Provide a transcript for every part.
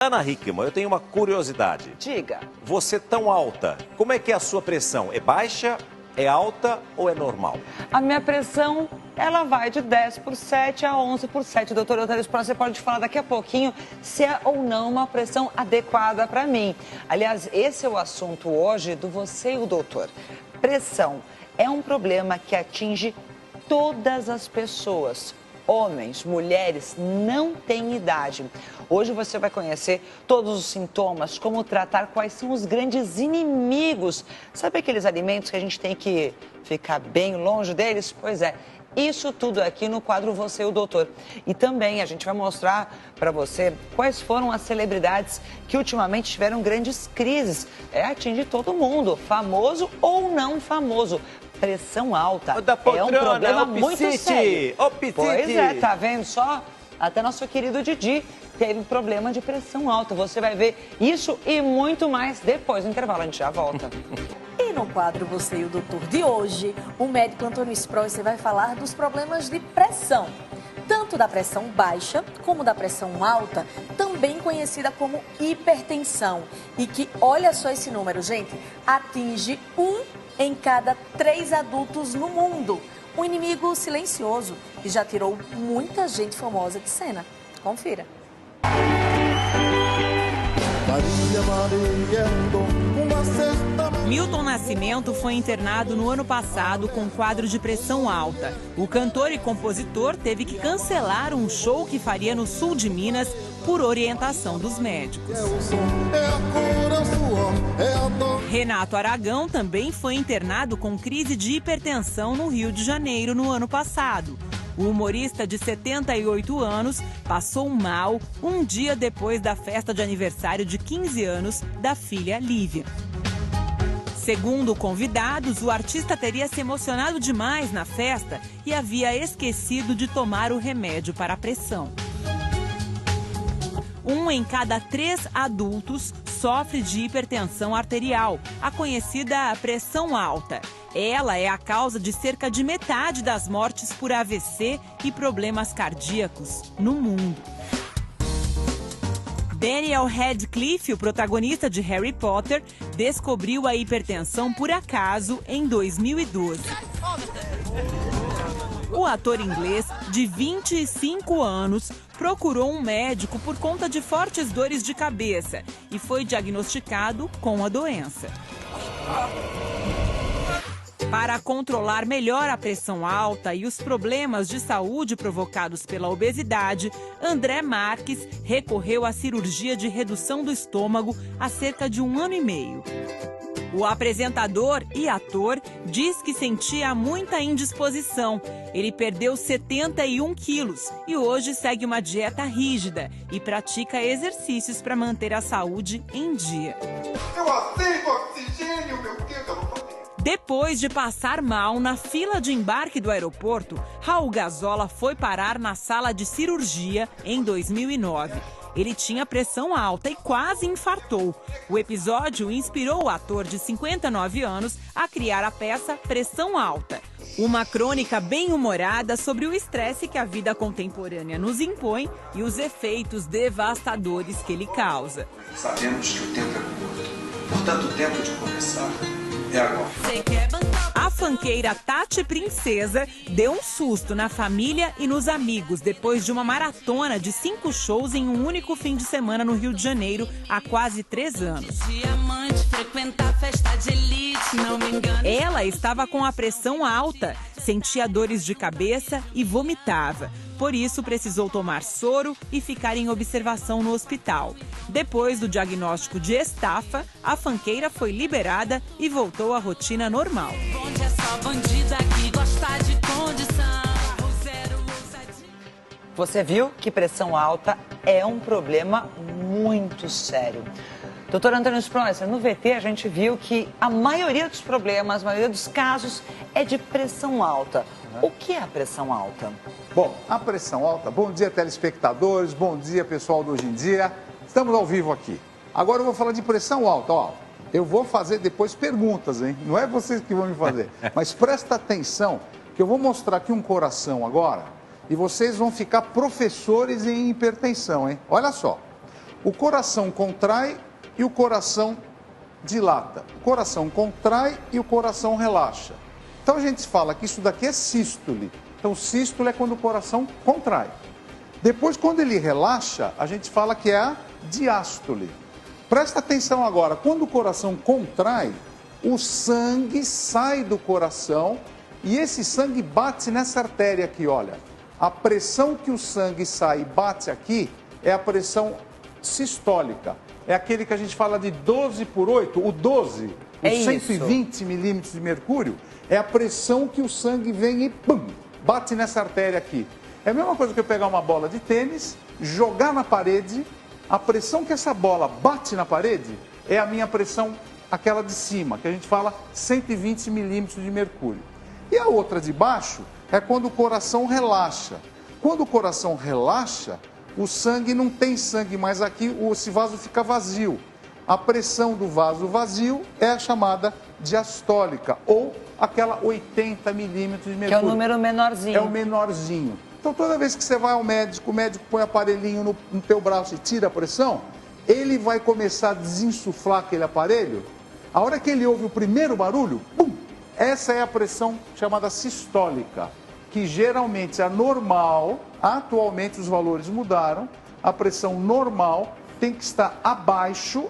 Ana Hickman, eu tenho uma curiosidade. Diga. Você tão alta, como é que é a sua pressão? É baixa, é alta ou é normal? A minha pressão, ela vai de 10 por 7 a 11 por 7. Doutor Otávio, você pode falar daqui a pouquinho se é ou não uma pressão adequada para mim. Aliás, esse é o assunto hoje do Você e o Doutor. Pressão é um problema que atinge todas as pessoas. Homens, mulheres, não tem idade. Hoje você vai conhecer todos os sintomas, como tratar, quais são os grandes inimigos. Sabe aqueles alimentos que a gente tem que ficar bem longe deles? Pois é, isso tudo aqui no quadro Você e o Doutor. E também a gente vai mostrar para você quais foram as celebridades que ultimamente tiveram grandes crises. Atinge todo mundo, famoso ou não famoso. Pressão alta é um problema muito sério. Pois é, tá vendo só? Até nosso querido Didi teve problema de pressão alta. Você vai ver isso e muito mais depois do intervalo. A gente já volta. E no quadro Você e o Doutor de hoje, o médico Antônio Spreuser vai falar dos problemas de pressão. Tanto da pressão baixa como da pressão alta, também conhecida como hipertensão. E que, olha só esse número, gente, atinge 1 em cada 3 adultos no mundo. Um inimigo silencioso que já tirou muita gente famosa de cena. Confira. Milton Nascimento foi internado no ano passado com quadro de pressão alta. O cantor e compositor teve que cancelar um show que faria no sul de Minas por orientação dos médicos. Renato Aragão também foi internado com crise de hipertensão no Rio de Janeiro no ano passado. O humorista de 78 anos passou mal um dia depois da festa de aniversário de 15 anos da filha Lívia. Segundo convidados, o artista teria se emocionado demais na festa e havia esquecido de tomar o remédio para a pressão. 1 em cada 3 adultos sofre de hipertensão arterial, a conhecida pressão alta. Ela é a causa de cerca de metade das mortes por AVC e problemas cardíacos no mundo. Daniel Radcliffe, o protagonista de Harry Potter, descobriu a hipertensão por acaso em 2012. O ator inglês, de 25 anos, procurou um médico por conta de fortes dores de cabeça e foi diagnosticado com a doença. Para controlar melhor a pressão alta e os problemas de saúde provocados pela obesidade, André Marques recorreu à cirurgia de redução do estômago há cerca de 1 ano e meio. O apresentador e ator diz que sentia muita indisposição. Ele perdeu 71 quilos e hoje segue uma dieta rígida e pratica exercícios para manter a saúde em dia. Eu aceito oxigênio, meu Deus! Depois de passar mal na fila de embarque do aeroporto, Raul Gazola foi parar na sala de cirurgia em 2009. Ele tinha pressão alta e quase infartou. O episódio inspirou o ator de 59 anos a criar a peça Pressão Alta, uma crônica bem-humorada sobre o estresse que a vida contemporânea nos impõe e os efeitos devastadores que ele causa. Sabemos que o tempo é curto, portanto o tempo de começar é agora. A funkeira Tati Princesa deu um susto na família e nos amigos depois de uma maratona de 5 shows em um único fim de semana no Rio de Janeiro há quase 3 anos. Ela estava com a pressão alta, sentia dores de cabeça e vomitava. Por isso, precisou tomar soro e ficar em observação no hospital. Depois do diagnóstico de estafa, a funkeira foi liberada e voltou à rotina normal. Você viu que pressão alta é um problema muito sério. Doutor Antônio Spreuser, no VT a gente viu que a maioria dos problemas, a maioria dos casos é de pressão alta. O que é a pressão alta? Bom, a pressão alta, bom dia telespectadores, bom dia pessoal do Hoje em Dia. Estamos ao vivo aqui. Agora eu vou falar de pressão alta, ó. Eu vou fazer depois perguntas, hein? Não é vocês que vão me fazer. Mas presta atenção, que eu vou mostrar aqui um coração agora e vocês vão ficar professores em hipertensão, hein? Olha só. O coração contrai e o coração dilata. O coração contrai e o coração relaxa. Então a gente fala que isso daqui é sístole. Então sístole é quando o coração contrai. Depois, quando ele relaxa, a gente fala que é a diástole. Presta atenção agora, quando o coração contrai, o sangue sai do coração e esse sangue bate nessa artéria aqui, olha. A pressão que o sangue sai e bate aqui é a pressão sistólica. É aquele que a gente fala de 12 por 8, o 12, os 120 milímetros de mercúrio, é a pressão que o sangue vem e pum, bate nessa artéria aqui. É a mesma coisa que eu pegar uma bola de tênis, jogar na parede, a pressão que essa bola bate na parede é a minha pressão, aquela de cima, que a gente fala 120 milímetros de mercúrio. E a outra de baixo é quando o coração relaxa. Quando o coração relaxa, o sangue não tem sangue mais aqui, esse vaso fica vazio. A pressão do vaso vazio é a chamada diastólica, ou aquela 80 milímetros de mercúrio. Que é o número menorzinho. É o menorzinho. Então, toda vez que você vai ao médico, o médico põe aparelhinho no teu braço e tira a pressão, ele vai começar a desinsuflar aquele aparelho. A hora que ele ouve o primeiro barulho, pum, essa é a pressão chamada sistólica, que geralmente é normal. Atualmente os valores mudaram, a pressão normal tem que estar abaixo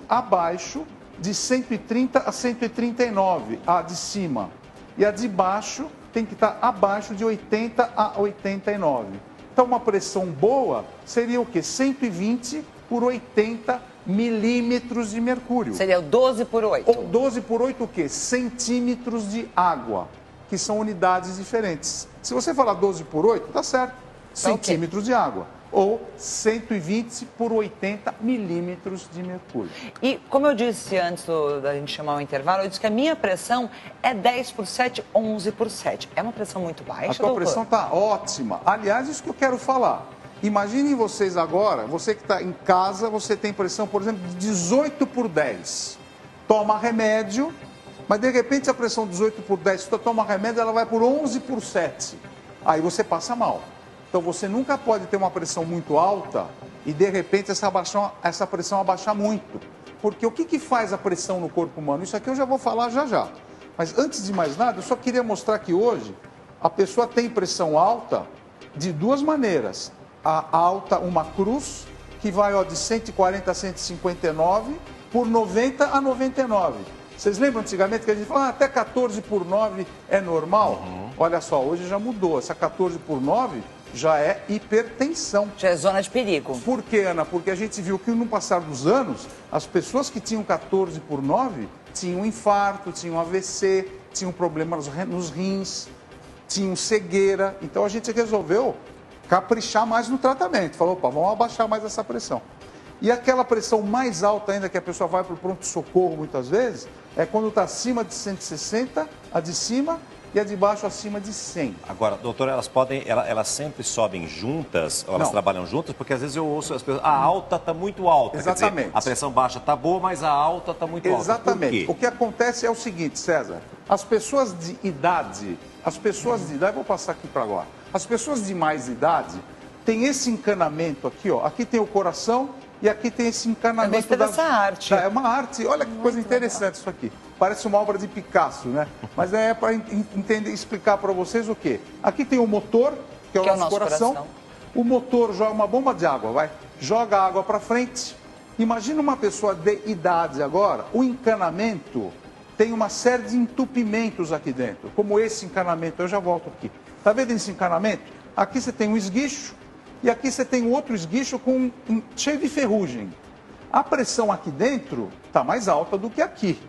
de 130 a 139, a de cima. E a de baixo tem que estar abaixo de 80 a 89. Então uma pressão boa seria o quê? 120 por 80 milímetros de mercúrio. Seria o 12 por 8. Ou 12 por 8 o quê? Centímetros de água, que são unidades diferentes. Se você falar 12 por 8, tá certo. Centímetros de água, ou 120 por 80 milímetros de mercúrio. E como eu disse antes da gente chamar o intervalo, eu disse que a minha pressão é 10 por 7, 11 por 7. É uma pressão muito baixa, A tua pressão está ótima. Aliás, isso que eu quero falar. Imaginem vocês agora, você que está em casa, você tem pressão, por exemplo, de 18 por 10. Toma remédio, mas de repente a pressão 18 por 10, se tu toma remédio, ela vai por 11 por 7. Aí você passa mal. Então você nunca pode ter uma pressão muito alta e de repente essa pressão abaixar muito. Porque o que faz a pressão no corpo humano? Isso aqui eu já vou falar já já. Mas antes de mais nada, eu só queria mostrar que hoje a pessoa tem pressão alta de duas maneiras. A alta, uma cruz, que vai de 140 a 159 por 90 a 99. Vocês lembram antigamente que a gente falava até 14 por 9 é normal? Olha só, hoje já mudou. Essa 14 por 9 já é hipertensão. Já é zona de perigo. Por quê, Ana? Porque a gente viu que no passar dos anos, as pessoas que tinham 14 por 9 tinham infarto, tinham AVC, tinham problemas nos rins, tinham cegueira. Então a gente resolveu caprichar mais no tratamento. Falou, opa, vamos abaixar mais essa pressão. E aquela pressão mais alta ainda, que a pessoa vai para o pronto-socorro muitas vezes, é quando está acima de 160, a de cima, e a de baixo acima de 100. Agora, doutora, elas sempre sobem juntas, ou elas trabalham juntas? Porque às vezes eu ouço as pessoas, a alta está muito alta. Exatamente. Quer dizer, a pressão baixa está boa, mas a alta está muito alta. Exatamente. O que acontece é o seguinte, César, as pessoas de idade, vou passar aqui para agora, as pessoas de mais idade têm esse encanamento aqui, ó, aqui tem o coração e aqui tem esse encanamento. Eu gostei dessa arte. É uma arte, olha que coisa interessante isso aqui. Parece uma obra de Picasso, né? Mas é para explicar para vocês o quê? Aqui tem o motor, que é o nosso coração. O motor joga uma bomba de água, joga água para frente. Imagina uma pessoa de idade agora, o encanamento tem uma série de entupimentos aqui dentro, como esse encanamento, eu já volto aqui. Tá vendo esse encanamento? Aqui você tem um esguicho e aqui você tem outro esguicho cheio de ferrugem. A pressão aqui dentro está mais alta do que aqui.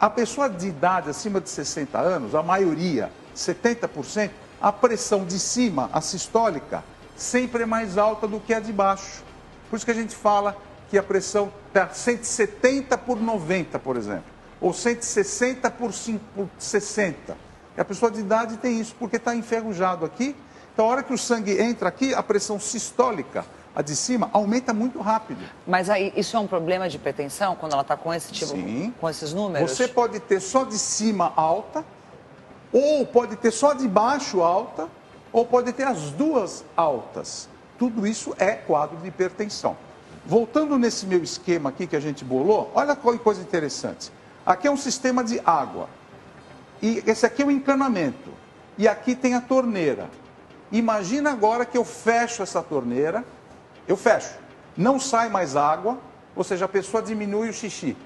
A pessoa de idade acima de 60 anos, a maioria, 70%, a pressão de cima, a sistólica, sempre é mais alta do que a de baixo. Por isso que a gente fala que a pressão está 170 por 90, por exemplo, ou 160 por 60. E a pessoa de idade tem isso, porque está enferrujado aqui. Então, a hora que o sangue entra aqui, a pressão sistólica, a de cima, aumenta muito rápido. Mas aí, isso é um problema de hipertensão, quando ela está com esse tipo, Sim. com esses números? Você pode ter só de cima alta, ou pode ter só de baixo alta, ou pode ter as duas altas. Tudo isso é quadro de hipertensão. Voltando nesse meu esquema aqui que a gente bolou, olha que coisa interessante. Aqui é um sistema de água. E esse aqui é o encanamento. E aqui tem a torneira. Imagina agora que eu fecho essa torneira. Eu fecho. Não sai mais água, ou seja, a pessoa diminui o xixi.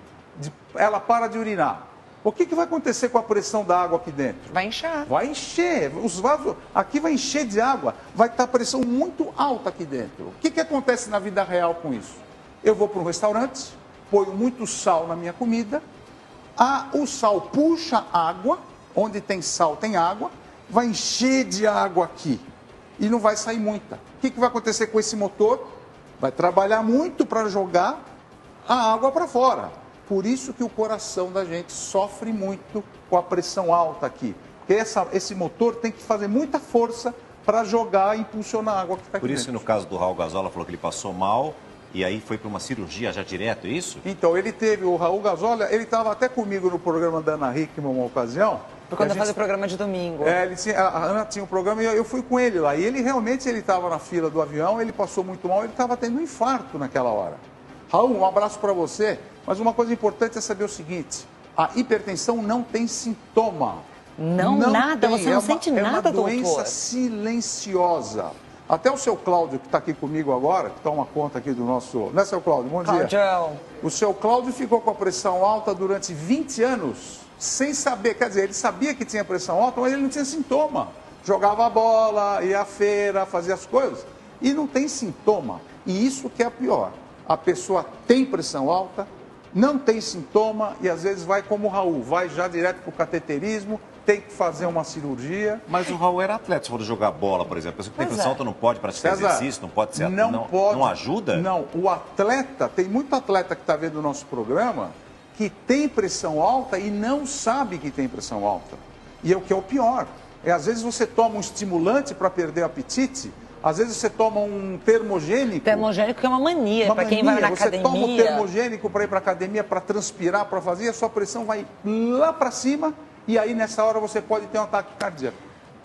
Ela para de urinar. O que vai acontecer com a pressão da água aqui dentro? Vai inchar. Vai encher. Os vasos aqui vai encher de água. Vai estar a pressão muito alta aqui dentro. O que acontece na vida real com isso? Eu vou para um restaurante, ponho muito sal na minha comida. O sal puxa água. Onde tem sal tem água. Vai encher de água aqui. E não vai sair muita. O que vai acontecer com esse motor? Vai trabalhar muito para jogar a água para fora. Por isso que o coração da gente sofre muito com a pressão alta aqui. Porque esse motor tem que fazer muita força para jogar e impulsionar a água que está aqui Por isso dentro. que no caso do Raul Gazola falou que ele passou mal e aí foi para uma cirurgia já direto, é isso? Então, o Raul Gazola, ele estava até comigo no programa da Ana Hickman uma ocasião. Por quando eu fazia o programa de domingo. A Ana tinha um programa e eu fui com ele lá. E ele realmente estava na fila do avião, ele passou muito mal, ele estava tendo um infarto naquela hora. Raul, um abraço para você. Mas uma coisa importante é saber o seguinte: a hipertensão não tem sintoma. Não nada, tem. você não sente nada, doutor. É uma doença silenciosa. Até o seu Cláudio, que está aqui comigo agora, que toma conta aqui do nosso... Não é, seu Cláudio? Bom dia. Claudião. O seu Cláudio ficou com a pressão alta durante 20 anos, sem saber. Quer dizer, ele sabia que tinha pressão alta, mas ele não tinha sintoma. Jogava a bola, ia à feira, fazia as coisas. E não tem sintoma. E isso que é pior. A pessoa tem pressão alta, não tem sintoma e às vezes vai como o Raul, vai já direto para o cateterismo, tem que fazer uma cirurgia. Mas o Raul era atleta, se for jogar bola, por exemplo. A pessoa que tem pressão alta não pode praticar César, exercício, não pode ser pode. Não ajuda? Não, o atleta, tem muito atleta que está vendo o nosso programa que tem pressão alta e não sabe que tem pressão alta. E é o que é o pior. Às vezes você toma um estimulante para perder o apetite. Às vezes você toma um termogênico. Termogênico que é uma mania, para quem vai na você academia. Você toma um termogênico para ir para a academia, para transpirar, para fazer, a sua pressão vai lá para cima e aí nessa hora você pode ter um ataque cardíaco.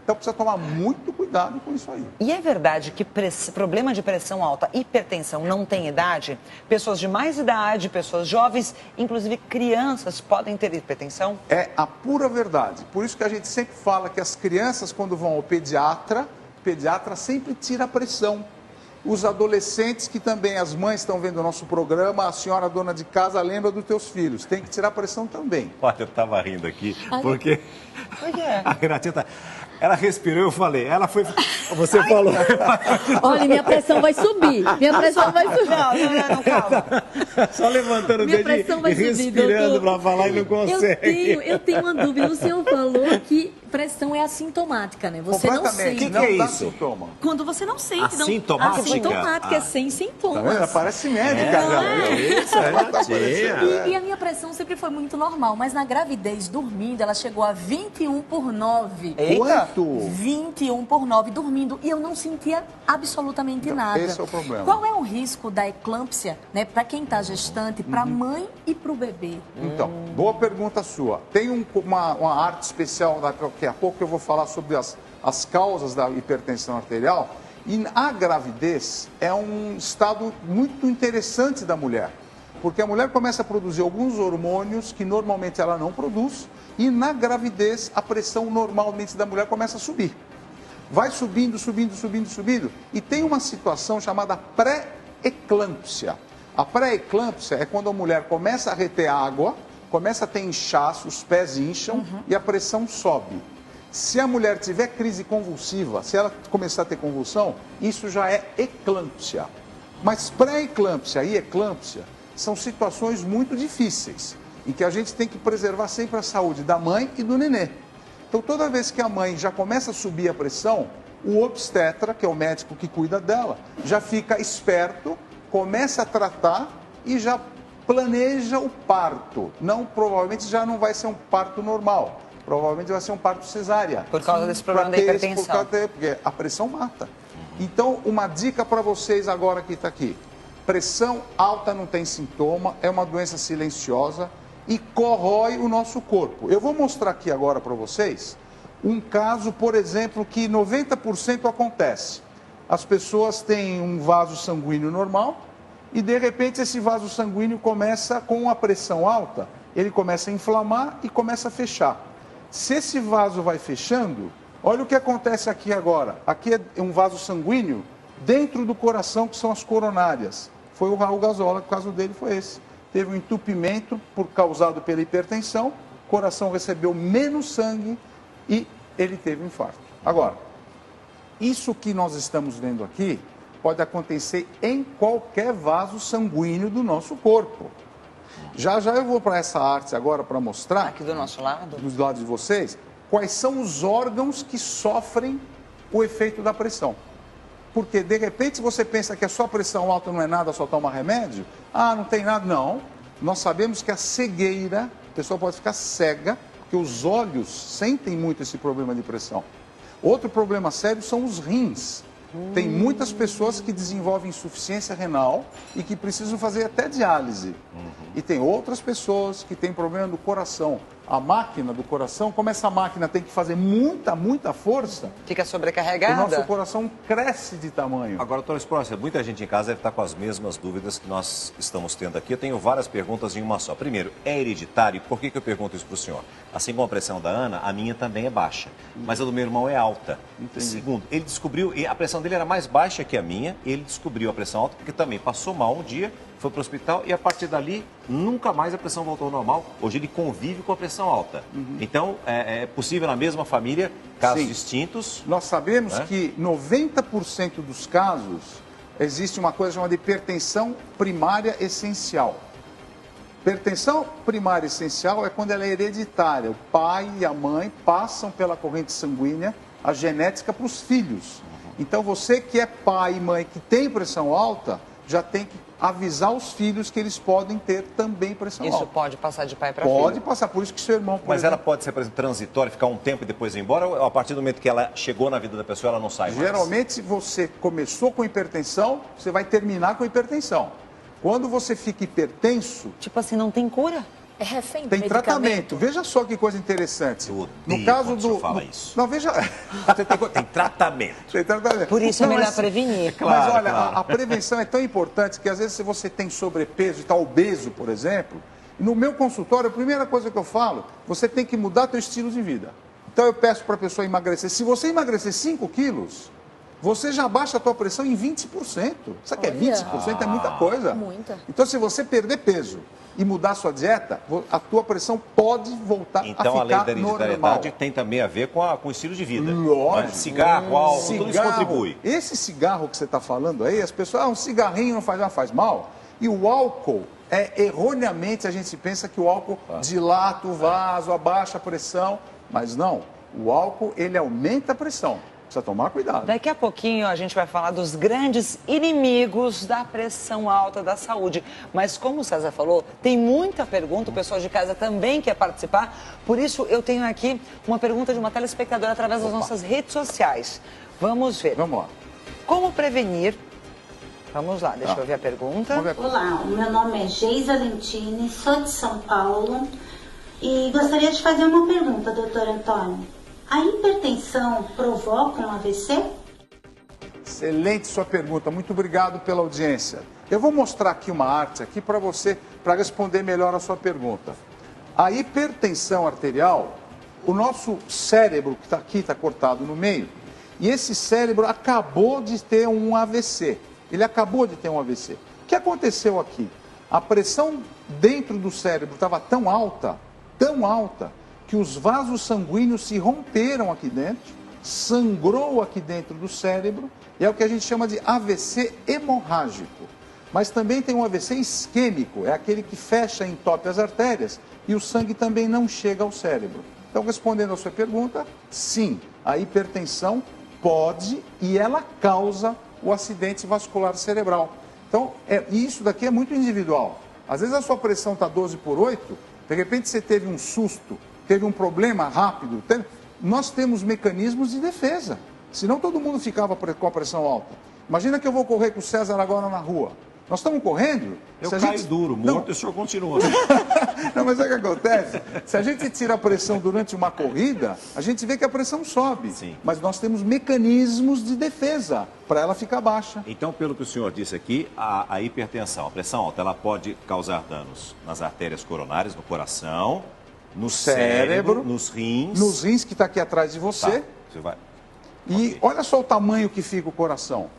Então precisa tomar muito cuidado com isso aí. E é verdade que problema de pressão alta, hipertensão, não tem idade? Pessoas de mais idade, pessoas jovens, inclusive crianças, podem ter hipertensão? É a pura verdade. Por isso que a gente sempre fala que as crianças, quando vão ao pediatra sempre tira a pressão. Os adolescentes, que também as mães estão vendo o nosso programa, a senhora dona de casa lembra dos teus filhos. Tem que tirar a pressão também. Olha, eu estava rindo aqui, porque É. a Renatinha, ela respirou, eu falei, ela foi... Você falou... Olha, minha pressão vai subir. Minha pressão vai subir. Não, calma. Só levantando o Minha dedinho pressão vai e subir, respirando doutor. para falar e não consegue. Eu tenho uma dúvida. O senhor falou que pressão é assintomática, né? Você não Completamente. sente. Que é não dá isso? sintoma. Quando você não sente. Assintomática? Assintomática, é sem Tá sintomas. vendo? Ela parece médica já. Isso, Renatinha. E a minha pressão sempre foi muito normal, mas na gravidez, dormindo, ela chegou a 21/9. Eita! Quanto? 21/9 dormindo e eu não sentia absolutamente nada. esse é o problema. Qual é o risco da eclâmpsia, né, para quem está gestante, para a mãe e para o bebê? Então, boa pergunta sua. Tem uma arte especial daqui a pouco que eu vou falar sobre as causas da hipertensão arterial. E a gravidez é um estado muito interessante da mulher. Porque a mulher começa a produzir alguns hormônios que normalmente ela não produz. E na gravidez a pressão normalmente da mulher começa a subir. Vai subindo, subindo, subindo, subindo. E tem uma situação chamada pré-eclâmpsia. A pré-eclâmpsia é quando a mulher começa a reter água, começa a ter inchaço, os pés incham e a pressão sobe. Se a mulher tiver crise convulsiva, se ela começar a ter convulsão, isso já é eclâmpsia. Mas pré-eclâmpsia e eclâmpsia são situações muito difíceis, em que a gente tem que preservar sempre a saúde da mãe e do nenê. Então, toda vez que a mãe já começa a subir a pressão, o obstetra, que é o médico que cuida dela, já fica esperto, começa a tratar e já planeja o parto. Provavelmente já não vai ser um parto normal. Provavelmente vai ser um parto cesárea. Por causa desse problema da hipertensão. Porque a pressão mata. Então, uma dica para vocês agora que está aqui. Pressão alta não tem sintoma, é uma doença silenciosa e corrói o nosso corpo. Eu vou mostrar aqui agora para vocês um caso, por exemplo, que 90% acontece. As pessoas têm um vaso sanguíneo normal e de repente esse vaso sanguíneo começa com a pressão alta, ele começa a inflamar e começa a fechar. Se esse vaso vai fechando, olha o que acontece aqui agora. Aqui é um vaso sanguíneo dentro do coração, que são as coronárias. Foi o Raul Gazola, o caso dele foi esse. Teve um entupimento causado pela hipertensão, o coração recebeu menos sangue e ele teve um infarto. Agora, isso que nós estamos vendo aqui pode acontecer em qualquer vaso sanguíneo do nosso corpo. Já já eu vou para essa arte agora para mostrar, Aqui do nosso lado. dos lados de vocês, quais são os órgãos que sofrem o efeito da pressão. Porque, de repente, você pensa que a sua pressão alta não é nada, só toma remédio. Ah, não tem nada. Não. Nós sabemos que a cegueira, a pessoa pode ficar cega, porque os olhos sentem muito esse problema de pressão. Outro problema sério são os rins. Tem muitas pessoas que desenvolvem insuficiência renal e que precisam fazer até diálise. E tem outras pessoas que têm problema do coração. A máquina do coração, como essa máquina tem que fazer muita força, Fica o sobrecarregada. nosso coração cresce de tamanho. Agora, doutor Esprócia, muita gente em casa deve estar com as mesmas dúvidas que nós estamos tendo aqui. Eu tenho várias perguntas em uma só. Primeiro, é hereditário? Por que eu pergunto isso para o senhor? Assim como a pressão da Ana, a minha também é baixa, mas a do meu irmão é alta. Entendi. Segundo, ele descobriu, e a pressão dele era mais baixa que a minha, ele descobriu a pressão alta porque também passou mal um dia, foi para o hospital e a partir dali nunca mais a pressão voltou ao normal. Hoje ele convive com a pressão alta. Então, é possível na mesma família, casos Sim. distintos. Nós sabemos que 90% dos casos existe uma coisa chamada hipertensão primária essencial. Hipertensão primária essencial é quando ela é hereditária. O pai e a mãe passam pela corrente sanguínea a genética para os filhos. Então você que é pai e mãe que tem pressão alta, já tem que avisar os filhos que eles podem ter também pressão Isso alta. pode passar de pai para filho. Pode passar, por isso que seu irmão... por Mas exemplo, ela pode ser, por exemplo, transitória, ficar um tempo e depois ir embora, ou a partir do momento que ela chegou na vida da pessoa, ela não sai mais? geralmente, se você começou com hipertensão, você vai terminar com hipertensão. Quando você fica hipertenso, Tipo assim, não tem cura. É refém do tem medicamento. tratamento. Veja só que coisa interessante. Eu odeio No caso quando o do... senhor fala no- isso. Não, veja... Tem tratamento. Tem tratamento. Por isso é Não, melhor mas- prevenir. Claro, Mas olha, claro. a prevenção é tão importante que às vezes se você tem sobrepeso e está obeso, por exemplo, no meu consultório, a primeira coisa que eu falo, você tem que mudar seu estilo de vida. Então eu peço para a pessoa emagrecer. Se você emagrecer 5 quilos, você já baixa a tua pressão em 20%. Sabe que é Olha. 20%? É muita coisa. Muita. Então se você perder peso e mudar a sua dieta, a tua pressão pode voltar Então, a a lei ficar da normal. hereditariedade tem também a ver com o estilo de vida. Lógico. Né? Cigarro, álcool, tudo isso contribui. Esse cigarro que você está falando aí, as pessoas, um cigarrinho não faz mal. E o álcool, erroneamente a gente pensa que o álcool dilata o vaso, abaixa a pressão, mas não. O álcool, ele aumenta a pressão. Precisa tomar cuidado. Daqui a pouquinho a gente vai falar dos grandes inimigos da pressão alta da saúde. Mas como o César falou, tem muita pergunta, o pessoal de casa também quer participar. Por isso eu tenho aqui uma pergunta de uma telespectadora através das nossas redes sociais. Vamos ver. Vamos lá. Como prevenir... Vamos lá, deixa eu ver a pergunta. Vamos ver. Olá, o meu nome é Geisa Lentini, sou de São Paulo e gostaria de fazer uma pergunta, doutor Antônio. A hipertensão provoca um AVC? Excelente sua pergunta, muito obrigado pela audiência. Eu vou mostrar aqui uma arte aqui para você, para responder melhor a sua pergunta. A hipertensão arterial, o nosso cérebro que está aqui, está cortado no meio, e esse cérebro acabou de ter um AVC. Ele acabou de ter um AVC. O que aconteceu aqui? A pressão dentro do cérebro estava tão alta, que os vasos sanguíneos se romperam aqui dentro, sangrou aqui dentro do cérebro, e é o que a gente chama de AVC hemorrágico. Mas também tem um AVC isquêmico, é aquele que fecha e entope as artérias, e o sangue também não chega ao cérebro. Então, respondendo a sua pergunta, sim, a hipertensão pode e ela causa o acidente vascular cerebral. Então, isso daqui é muito individual. Às vezes a sua pressão está 12/8, de repente você teve um susto, teve um problema rápido. Nós temos mecanismos de defesa, senão todo mundo ficava com a pressão alta. Imagina que eu vou correr com o César agora na rua. Nós estamos correndo. Eu se a caio gente... duro, Não, morto, e o senhor continua. Não, mas é o que acontece? Se a gente tira a pressão durante uma corrida, a gente vê que a pressão sobe. Sim. Mas nós temos mecanismos de defesa para ela ficar baixa. Então, pelo que o senhor disse aqui, a hipertensão, a pressão alta, ela pode causar danos nas artérias coronárias, no coração, no cérebro, nos rins. Nos rins que está aqui atrás de você. Tá, você vai... E Ok. olha só o tamanho que fica o coração.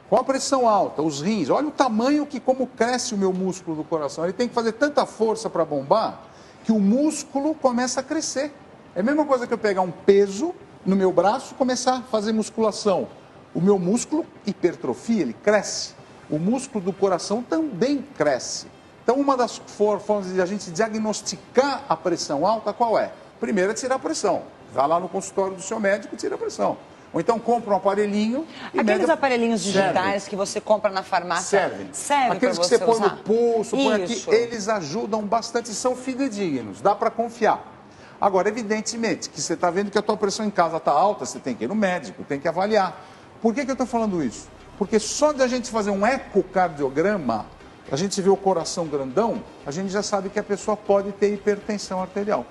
Com a pressão alta, os rins, olha o tamanho que como cresce o meu músculo do coração. Ele tem que fazer tanta força para bombar que o músculo começa a crescer. É a mesma coisa que eu pegar um peso no meu braço e começar a fazer musculação. O meu músculo hipertrofia, ele cresce. O músculo do coração também cresce. Então, uma das formas de a gente diagnosticar a pressão alta, qual é? Primeiro é tirar a pressão. Vai lá no consultório do seu médico e tira a pressão. Ou então compra um aparelhinho e Aqueles mede... aparelhinhos digitais Serve. que você compra na farmácia, serve Aqueles para que você você põe usar? no pulso, põe aqui, Isso. eles ajudam bastante e são fidedignos, dá para confiar. Agora, evidentemente, que você está vendo que a tua pressão em casa está alta, você tem que ir no médico, tem que avaliar. Por que eu estou falando isso? Porque só de a gente fazer um ecocardiograma, a gente vê o coração grandão, a gente já sabe que a pessoa pode ter hipertensão arterial.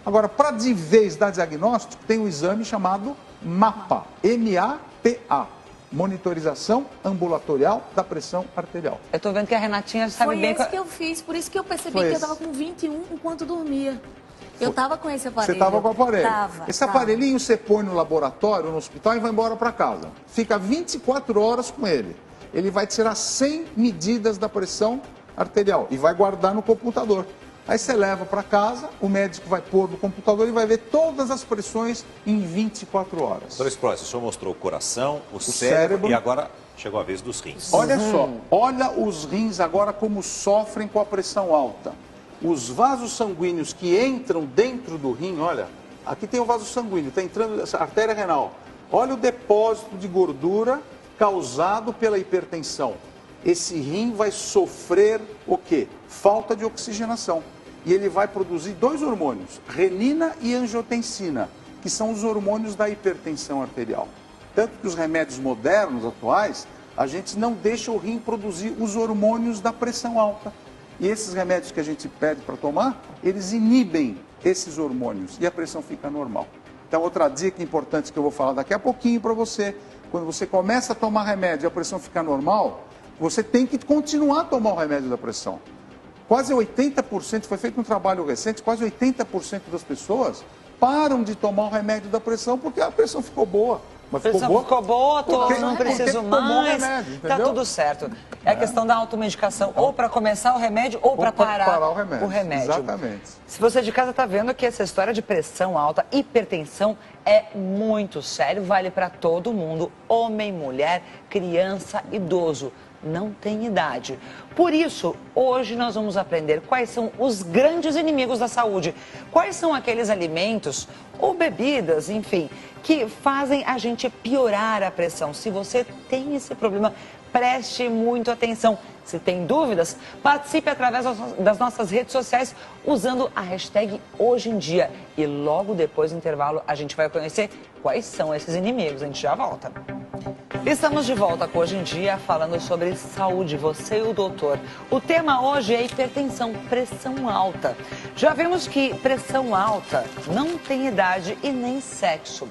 Agora, para de vez dar diagnóstico, tem um exame chamado MAPA, M-A-P-A, monitorização ambulatorial da pressão arterial. Eu tô vendo que a Renatinha sabe Foi bem... esse que eu fiz, por isso que eu percebi Foi que eu esse. estava com 21 enquanto dormia. Eu estava com esse aparelho. Você estava com o aparelho. Tava. Esse aparelhinho você põe no laboratório, no hospital e vai embora para casa. Fica 24 horas com ele. Ele vai tirar 100 medidas da pressão arterial e vai guardar no computador. Aí você leva para casa, o médico vai pôr no computador e vai ver todas as pressões em 24 horas. Doutor Spross, o senhor mostrou o coração, o cérebro cérebro e agora chegou a vez dos rins. Olha só, olha os rins agora como sofrem com a pressão alta. Os vasos sanguíneos que entram dentro do rim, olha, aqui tem o vaso sanguíneo, está entrando essa artéria renal. Olha o depósito de gordura causado pela hipertensão. Esse rim vai sofrer o quê? Falta de oxigenação. E ele vai produzir dois hormônios, renina e angiotensina, que são os hormônios da hipertensão arterial. Tanto que os remédios modernos, atuais, a gente não deixa o rim produzir os hormônios da pressão alta. E esses remédios que a gente pede para tomar, eles inibem esses hormônios e a pressão fica normal. Então, outra dica importante que eu vou falar daqui a pouquinho para você, quando você começa a tomar remédio e a pressão fica normal, você tem que continuar a tomar o remédio da pressão. Quase 80%, foi feito um trabalho recente, quase 80% das pessoas param de tomar o remédio da pressão porque a pressão ficou boa. Mas A pressão ficou boa, não preciso tomou mais, remédio, tá tudo certo. É a questão da automedicação, ou para começar o remédio, ou para parar o remédio. Exatamente. Se você de casa está vendo que essa história de pressão alta, hipertensão, é muito sério, vale para todo mundo, homem, mulher, criança, idoso. Não tem idade. Por isso, hoje nós vamos aprender quais são os grandes inimigos da saúde. Quais são aqueles alimentos ou bebidas, enfim, que fazem a gente piorar a pressão. Se você tem esse problema, preste muito atenção. Se tem dúvidas, participe através das nossas redes sociais usando a hashtag Hoje em Dia. E logo depois do intervalo a gente vai conhecer quais são esses inimigos. A gente já volta. Estamos de volta com Hoje em Dia falando sobre saúde, você e o doutor. O tema hoje é hipertensão, pressão alta. Já vimos que pressão alta não tem idade e nem sexo.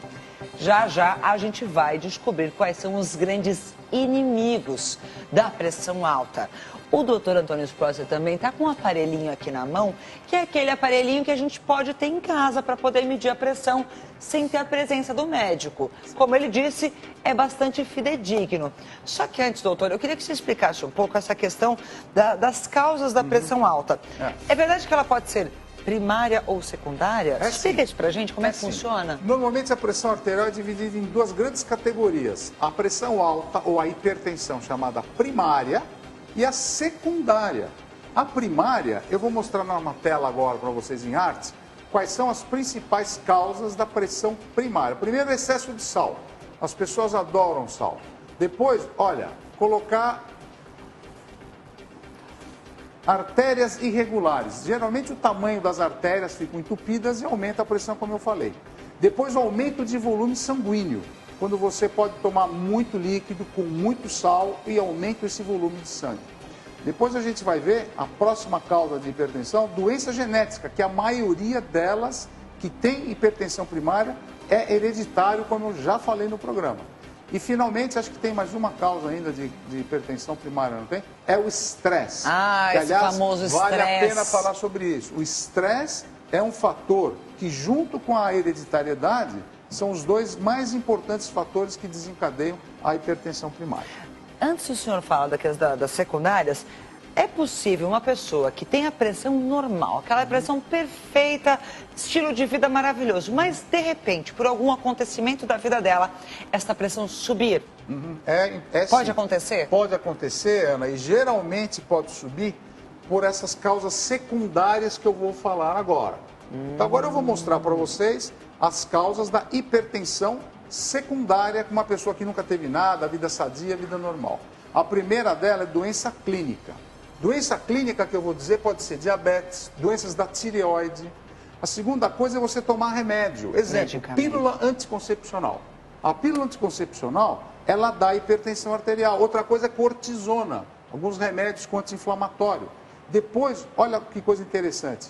Já já a gente vai descobrir quais são os grandes inimigos da pressão alta. O doutor Antônio Spross também está com um aparelhinho aqui na mão, que é aquele aparelhinho que a gente pode ter em casa para poder medir a pressão sem ter a presença do médico. Como ele disse, é bastante fidedigno. Só que antes, doutor, eu queria que você explicasse um pouco essa questão das causas da pressão alta. É verdade que ela pode ser primária ou secundária? Explica isso pra gente, como é que funciona? Normalmente a pressão arterial é dividida em duas grandes categorias. A pressão alta ou a hipertensão, chamada primária, e a secundária. A primária, eu vou mostrar numa tela agora para vocês em arte, quais são as principais causas da pressão primária. Primeiro, o excesso de sal. As pessoas adoram sal. Depois, olha, colocar artérias irregulares. Geralmente o tamanho das artérias fica entupidas e aumenta a pressão, como eu falei. Depois o aumento de volume sanguíneo, quando você pode tomar muito líquido com muito sal e aumenta esse volume de sangue. Depois a gente vai ver a próxima causa de hipertensão, doença genética, que a maioria delas que tem hipertensão primária é hereditário, como eu já falei no programa. E, finalmente, acho que tem mais uma causa ainda de hipertensão primária, não tem? É o estresse. Ah, que, esse aliás, famoso vale estresse. a pena falar sobre isso. O estresse é um fator que, junto com a hereditariedade, são os dois mais importantes fatores que desencadeiam a hipertensão primária. Antes o senhor fala das secundárias, é possível uma pessoa que tem a pressão normal, aquela pressão perfeita, estilo de vida maravilhoso, mas de repente, por algum acontecimento da vida dela, essa pressão subir? Pode acontecer? Pode acontecer, Ana, e geralmente pode subir por essas causas secundárias que eu vou falar agora. Então, agora eu vou mostrar para vocês as causas da hipertensão secundária com uma pessoa que nunca teve nada, vida sadia, vida normal. A primeira dela é doença clínica. Doença clínica que eu vou dizer pode ser diabetes, doenças da tireoide. A segunda coisa é você tomar remédio. Exemplo, pílula anticoncepcional. A pílula anticoncepcional, ela dá hipertensão arterial. Outra coisa é cortisona, alguns remédios com anti-inflamatório. Depois, olha que coisa interessante.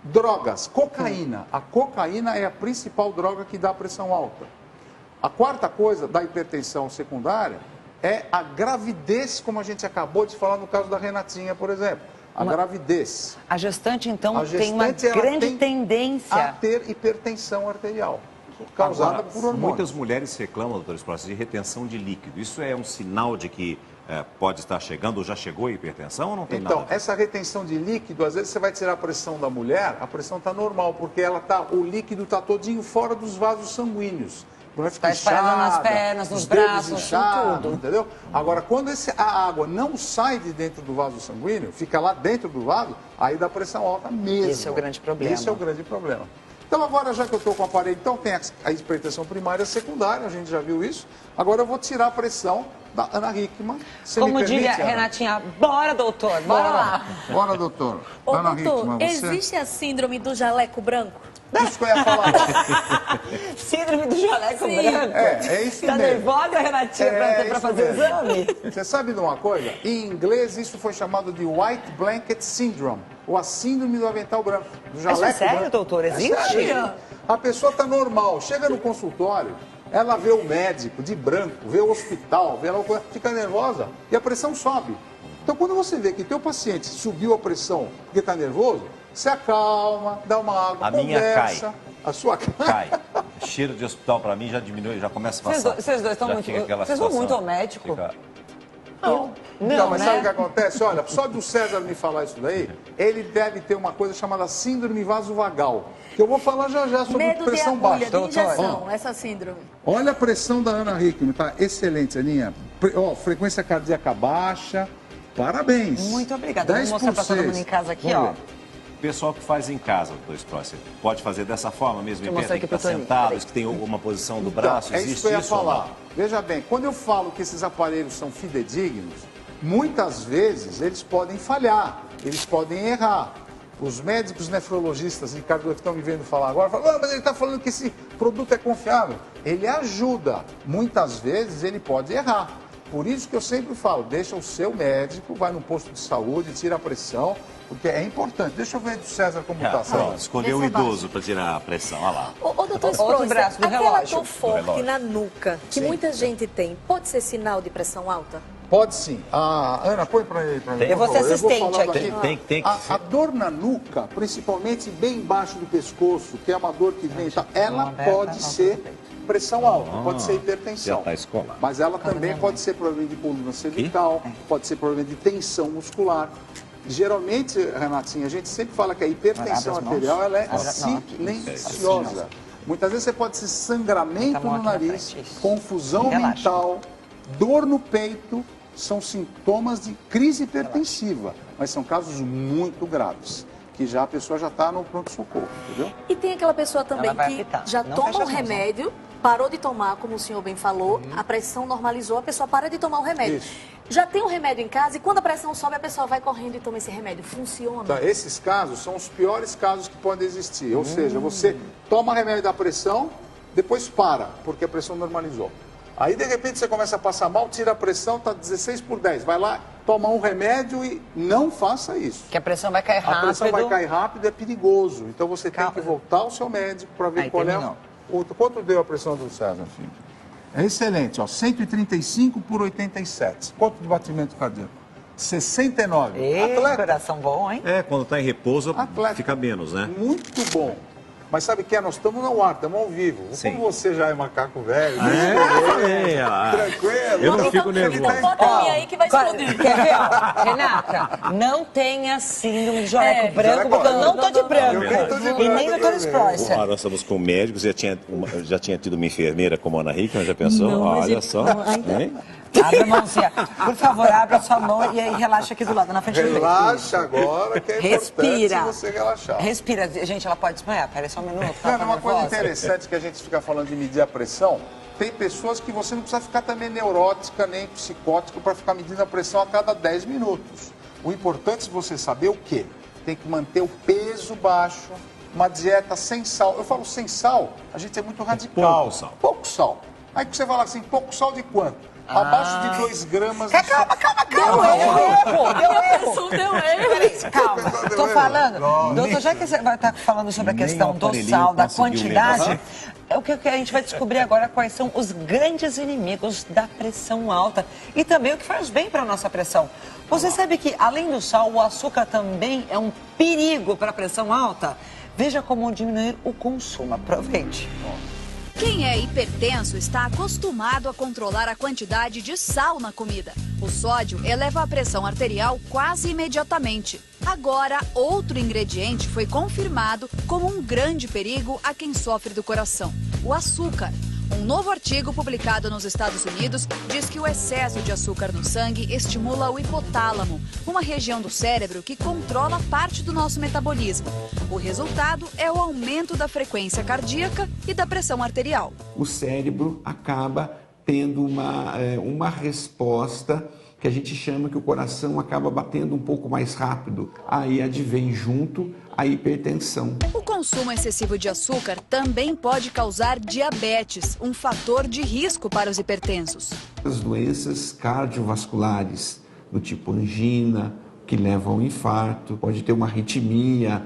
Drogas, cocaína. A cocaína é a principal droga que dá pressão alta. A quarta coisa da hipertensão secundária é a gravidez, como a gente acabou de falar no caso da Renatinha, por exemplo. A gravidez. A gestante, então, A gestante, tem uma grande tendência a ter hipertensão arterial, causada Agora, por hormônios. muitas mulheres reclamam, doutor Spross, de retenção de líquido. Isso é um sinal de que pode estar chegando ou já chegou a hipertensão ou não tem nada? Então, essa retenção de líquido, às vezes você vai tirar a pressão da mulher, a pressão está normal, porque o líquido está todinho fora dos vasos sanguíneos. Não vai ficar espalhando nas pernas, nos braços, inchado, tudo. entendeu? Agora, quando a água não sai de dentro do vaso sanguíneo, fica lá dentro do vaso, aí dá pressão alta mesmo. Esse é o grande problema. Esse é o grande problema. Então, agora, já que eu estou com o aparelho, então tem a hipertensão primária e secundária, a gente já viu isso. Agora eu vou tirar a pressão da Ana Hickman. Como diria Renatinha, bora, doutor, bora lá. Bora, doutor. Ô, Ana doutor, Hickman, você... existe a síndrome do jaleco branco? Isso que eu ia falar. Síndrome do jaleco Sim. branco. É isso Tá mesmo. nervosa, Renatinha, pra isso fazer o mesmo. exame? Você sabe de uma coisa? Em inglês, isso foi chamado de White Blanket Syndrome, ou a síndrome do avental branco. Do jaleco Isso é sério, branco. doutor? Existe? Sério. A pessoa está normal, chega no consultório, ela vê o médico de branco, vê o hospital, vê ela, fica nervosa e a pressão sobe. Então, quando você vê que teu paciente subiu a pressão porque está nervoso, se acalma, dá uma água, A minha conversa. cai. A sua Cai. Cheiro de hospital para mim já diminui, já começa a passar. Vocês dois estão Já muito... fica aquela Vocês vão situação. muito ao médico? Fica- Não, Mas né? sabe o que acontece? Olha, só do César me falar isso daí, ele deve ter uma coisa chamada síndrome vasovagal, que eu vou falar já já sobre Medo de pressão agulha, baixa. de doutor. injeção, essa síndrome. Olha a pressão da Ana Hickman, tá excelente, Aninha. Frequência cardíaca baixa, parabéns. Muito obrigada. 10 Vou mostrar para por todo mundo 6. em casa aqui, Vamos ó. ver. Pessoal que faz em casa, doutor Spross, pode fazer dessa forma mesmo, Deixa eu em pé, mostrar tem que aqui estar pro Toninho, sentado, peraí. que tem uma posição do Então, braço, é isso existe que eu ia isso ou falar. não? Veja bem, quando eu falo que esses aparelhos são fidedignos, muitas vezes eles podem falhar, eles podem errar. Os médicos nefrologistas que estão me vendo falar agora, falam, mas ele está falando que esse produto é confiável. Ele ajuda. Muitas vezes ele pode errar. Por isso que eu sempre falo, deixa o seu médico, vai no posto de saúde, tira a pressão, porque é importante. Deixa eu ver do César como está, César. Pronto, escolheu um Esse é idoso para tirar a pressão, olha lá. Ô, doutor Outro Spross, braço do aquela relógio. dor forte relógio. na nuca, que muita gente tem, pode ser sinal de pressão alta? Pode sim. A Ana, põe para ele. Pra mim, Eu vou por ser favor. assistente falando aqui. Tem que A dor na nuca, principalmente bem embaixo do pescoço, que é uma dor que vem, ela pode ser pressão alta, pode ser já hipertensão. tá escolar. Mas ela também pode ser problema de coluna cervical, pode ser problema de tensão muscular. Geralmente, Renatinha, a gente sempre fala que a hipertensão Abre as mãos. arterial ela é Abre as mãos aqui. silenciosa. Muitas vezes você pode ter sangramento Bota a mão no aqui na nariz, frente, isso. confusão Relaxa. mental, dor no peito, são sintomas de crise hipertensiva, mas são casos muito graves, que já a pessoa já está no pronto-socorro, entendeu? E tem aquela pessoa também Ela vai que apitar. já Não toma fecha um as mãos, remédio, parou de tomar, como o senhor bem falou, a pressão normalizou, a pessoa para de tomar o remédio. Isso. Já tem um remédio em casa e quando a pressão sobe, a pessoa vai correndo e toma esse remédio. Funciona? Tá, esses casos são os piores casos que podem existir, ou seja, você toma remédio da pressão, depois para, porque a pressão normalizou. Aí, de repente, você começa a passar mal, tira a pressão, está 16 por 10. Vai lá, tomar um remédio e não faça isso. Que a pressão vai cair rápido. A pressão vai cair rápido, é perigoso. Então você tem que voltar ao seu médico para ver qual é o... Quanto deu a pressão do César, filho? É excelente, ó, 135 por 87. Quanto de batimento cardíaco? 69. Ei, coração bom, hein? Quando está em repouso, fica menos, né? Muito bom. Mas sabe o que é? Nós estamos no ar, estamos ao vivo. Sim. Como você já é macaco velho, tranquilo. Eu não fico nervoso. Aí que vai explodir. Quer ver, ó? Renata, não tenha síndrome de jaleco branco, porque eu não tô de branco. E nem doutor Spross. Nós estamos com médicos, já tinha tido uma enfermeira como a Ana Hickman, já pensou? Não, olha só. Abre a mãozinha. Por favor, abra a sua mão e aí relaxa aqui do lado, na frente do peito. Relaxa agora, que é Respira. importante você relaxar. Respira. Gente, ela pode desmaiar. Pera só um minuto. Cara, uma coisa interessante que a gente fica falando de medir a pressão, tem pessoas que você não precisa ficar também neurótica nem psicótico para ficar medindo a pressão a cada 10 minutos. O importante é você saber o quê? Tem que manter o peso baixo, uma dieta sem sal. Eu falo sem sal, a gente é muito radical. Pouco sal. Pouco sal. Aí que você fala assim, pouco sal de quanto? Abaixo de 2 gramas de Calma. Deu erro. Calma. Tô falando. Doutor, já que você vai estar falando sobre a questão do sal, da quantidade, o que a gente vai descobrir agora quais são os grandes inimigos da pressão alta e também o que faz bem para a nossa pressão. Você sabe que, além do sal, o açúcar também é um perigo para a pressão alta? Veja como diminuir o consumo. Aproveite. Quem é hipertenso está acostumado a controlar a quantidade de sal na comida. O sódio eleva a pressão arterial quase imediatamente. Agora, outro ingrediente foi confirmado como um grande perigo a quem sofre do coração: o açúcar. Um novo artigo publicado nos Estados Unidos diz que o excesso de açúcar no sangue estimula o hipotálamo, uma região do cérebro que controla parte do nosso metabolismo. O resultado é o aumento da frequência cardíaca e da pressão arterial. O cérebro acaba tendo uma resposta que a gente chama que o coração acaba batendo um pouco mais rápido. Aí advém junto a hipertensão. O consumo excessivo de açúcar também pode causar diabetes, um fator de risco para os hipertensos. As doenças cardiovasculares, do tipo angina, que levam ao infarto, pode ter uma arritmia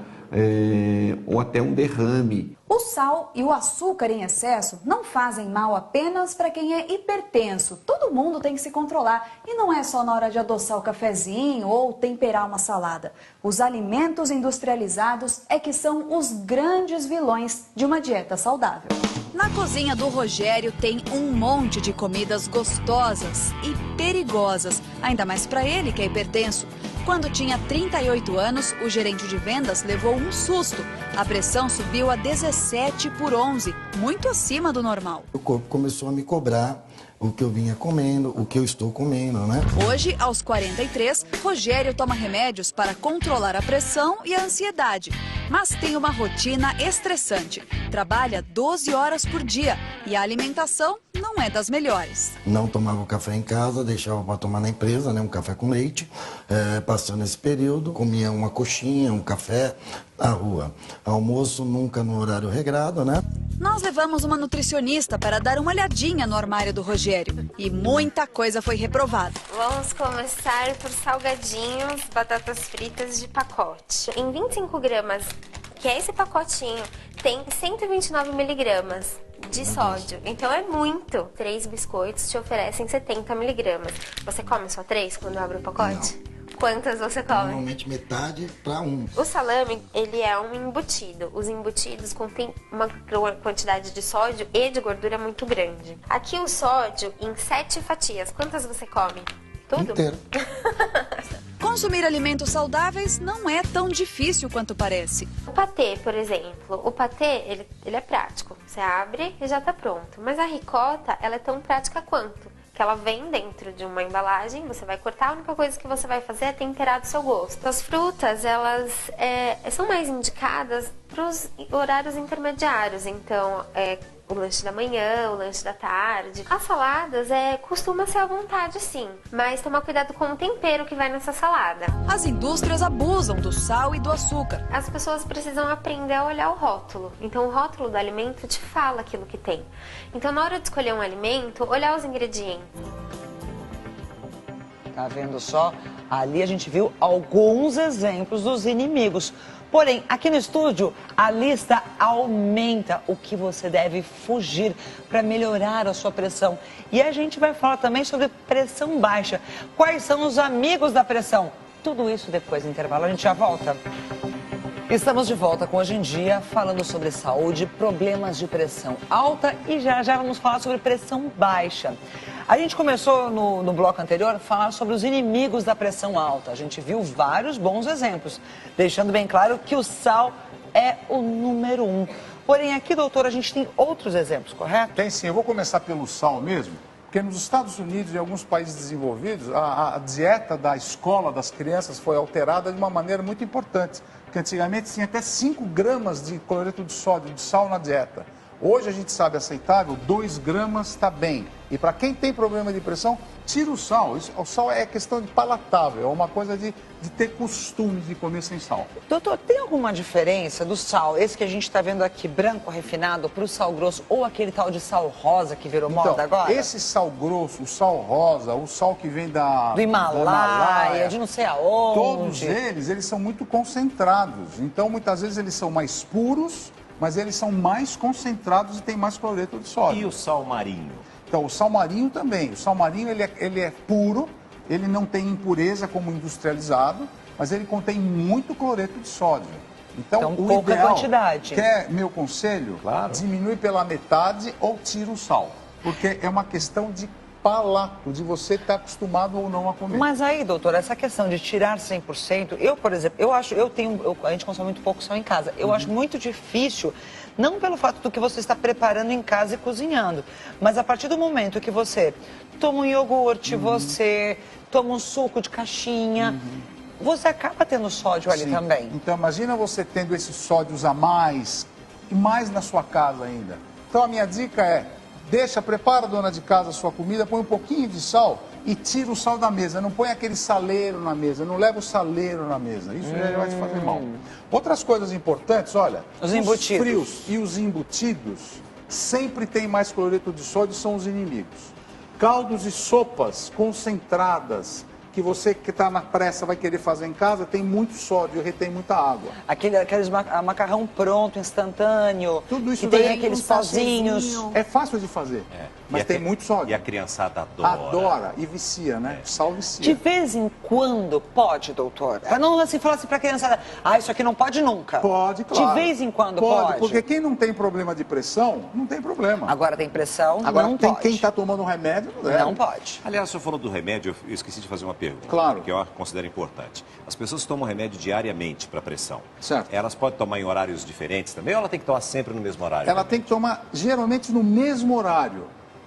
ou até um derrame. O sal e o açúcar em excesso não fazem mal apenas para quem é hipertenso. Todo mundo tem que se controlar e não é só na hora de adoçar o cafezinho ou temperar uma salada. Os alimentos industrializados é que são os grandes vilões de uma dieta saudável. Na cozinha do Rogério tem um monte de comidas gostosas e perigosas, ainda mais para ele que é hipertenso. Quando tinha 38 anos, o gerente de vendas levou um susto. A pressão subiu a 17/11, muito acima do normal. O corpo começou a me cobrar o que eu vinha comendo, o que eu estou comendo, né? Hoje, aos 43, Rogério toma remédios para controlar a pressão e a ansiedade. Mas tem uma rotina estressante. Trabalha 12 horas por dia e a alimentação não é das melhores. Não tomava o café em casa, deixava para tomar na empresa, né? Um café com leite. Passando esse período, comia uma coxinha, um café na rua. Almoço nunca no horário regrado, né? Nós levamos uma nutricionista para dar uma olhadinha no armário do Rogério. E muita coisa foi reprovada. Vamos começar por salgadinhos, batatas fritas de pacote. Em 25 gramas, que é esse pacotinho, tem 129 miligramas de sódio. Então é muito. 3 biscoitos te oferecem 70 miligramas. Você come só 3 quando abre o pacote? Não. Quantas você come? Normalmente metade para 1. O salame, ele é um embutido. Os embutidos contêm uma quantidade de sódio e de gordura muito grande. Aqui o sódio em 7 fatias. Quantas você come? Tudo? Inteiro. Consumir alimentos saudáveis não é tão difícil quanto parece. O patê, por exemplo, o patê, ele é prático. Você abre e já está pronto. Mas a ricota, ela é tão prática quanto? Que ela vem dentro de uma embalagem, você vai cortar, a única coisa que você vai fazer é temperar do seu gosto. As frutas, elas são mais indicadas para os horários intermediários, então o lanche da manhã, o lanche da tarde. As saladas costuma ser à vontade, sim, mas tomar cuidado com o tempero que vai nessa salada. As indústrias abusam do sal e do açúcar. As pessoas precisam aprender a olhar o rótulo. Então o rótulo do alimento te fala aquilo que tem. Então na hora de escolher um alimento, olhar os ingredientes. Tá vendo só? Ali a gente viu alguns exemplos dos inimigos. Porém, aqui no estúdio, a lista aumenta o que você deve fugir para melhorar a sua pressão. E a gente vai falar também sobre pressão baixa. Quais são os amigos da pressão? Tudo isso depois do intervalo. A gente já volta. Estamos de volta com Hoje em Dia, falando sobre saúde, problemas de pressão alta e já vamos falar sobre pressão baixa. A gente começou no bloco anterior a falar sobre os inimigos da pressão alta. A gente viu vários bons exemplos, deixando bem claro que o sal é o número 1. Porém, aqui, doutor, a gente tem outros exemplos, correto? Tem sim. Eu vou começar pelo sal mesmo, porque nos Estados Unidos e alguns países desenvolvidos, a dieta da escola das crianças foi alterada de uma maneira muito importante. Porque antigamente tinha até 5 gramas de cloreto de sódio, de sal na dieta. Hoje a gente sabe aceitável, 2 gramas está bem. E para quem tem problema de pressão, tira o sal. O sal é questão de palatável, é uma coisa de ter costume de comer sem sal. Doutor, tem alguma diferença do sal, esse que a gente está vendo aqui, branco refinado, para o sal grosso ou aquele tal de sal rosa que virou moda agora? Esse sal grosso, o sal rosa, o sal que vem do Himalaia, de não sei aonde. Todos eles são muito concentrados. Então, muitas vezes eles são mais puros, mas eles são mais concentrados e tem mais cloreto de sódio. E o sal marinho? Então, o sal marinho também. O sal marinho, ele é puro, ele não tem impureza como industrializado, mas ele contém muito cloreto de sódio. Então o pouca ideal, quantidade. Quer meu conselho? Claro. Diminui pela metade ou tira o sal. Porque é uma questão de palato, de você estar acostumado ou não a comer. Mas aí, doutor, essa questão de tirar 100%, eu, por exemplo, a gente consome muito pouco sal em casa. Eu acho muito difícil, não pelo fato do que você está preparando em casa e cozinhando, mas a partir do momento que você toma um iogurte, você toma um suco de caixinha, você acaba tendo sódio ali também. Então, imagina você tendo esses sódios a mais, e mais na sua casa ainda. Então, a minha dica é, prepara, dona de casa, a sua comida, põe um pouquinho de sal e tira o sal da mesa. Não põe aquele saleiro na mesa, não leva o saleiro na mesa. Isso já vai te fazer mal. Outras coisas importantes, olha, os frios e os embutidos sempre tem mais cloreto de sódio, são os inimigos. Caldos e sopas concentradas, que você que está na pressa vai querer fazer em casa, tem muito sódio, retém muita água. Aqueles macarrão pronto, instantâneo, tudo isso que tem aqueles pozinhos. É fácil de fazer, mas tem muito sódio. E a criançada adora. Adora e vicia, né? Sal vicia. De vez em quando pode, doutor? Para não assim, falar assim para a criançada, isso aqui não pode nunca. Pode, claro. De vez em quando pode? Porque quem não tem problema de pressão, não tem problema. Agora tem pressão, agora, não tem pode. Quem está tomando remédio, não deve. Não pode. Aliás, o senhor falou do remédio, eu esqueci de fazer uma pergunta. Claro. Que eu considero importante. As pessoas que tomam remédio diariamente para pressão, certo, elas podem tomar em horários diferentes também ou ela tem que tomar sempre no mesmo horário? Ela tem que tomar geralmente no mesmo horário.